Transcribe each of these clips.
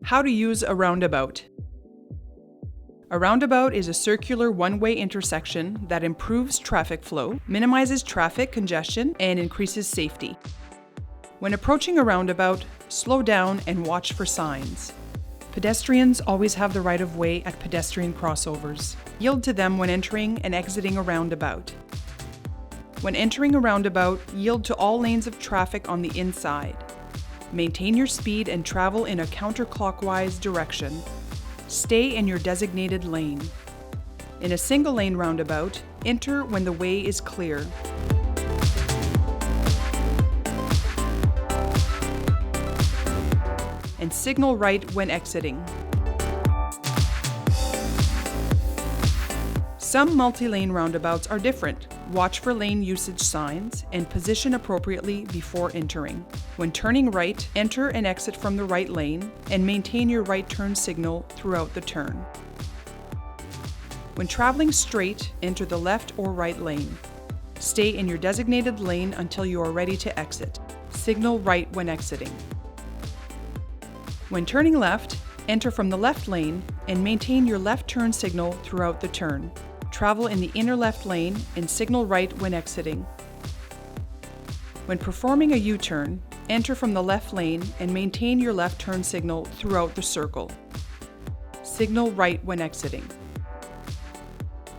How to use a roundabout. A roundabout is a circular one-way intersection that improves traffic flow, minimizes traffic congestion, and increases safety. When approaching a roundabout, slow down and watch for signs. Pedestrians always have the right of way at pedestrian crossovers. Yield to them when entering and exiting a roundabout. When entering a roundabout, yield to all lanes of traffic on the inside. Maintain your speed and travel in a counterclockwise direction. Stay in your designated lane. In a single-lane roundabout, enter when the way is clear. And signal right when exiting. Some multi-lane roundabouts are different. Watch for lane usage signs and position appropriately before entering. When turning right, enter and exit from the right lane and maintain your right turn signal throughout the turn. When traveling straight, enter the left or right lane. Stay in your designated lane until you are ready to exit. Signal right when exiting. When turning left, enter from the left lane and maintain your left turn signal throughout the turn. Travel in the inner left lane and signal right when exiting. When performing a U-turn, enter from the left lane and maintain your left turn signal throughout the circle. Signal right when exiting.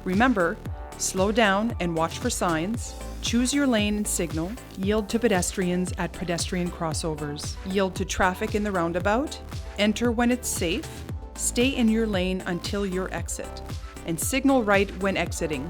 Remember, slow down and watch for signs. Choose your lane and signal. Yield to pedestrians at pedestrian crossovers. Yield to traffic in the roundabout. Enter when it's safe. Stay in your lane until your exit. And signal right when exiting.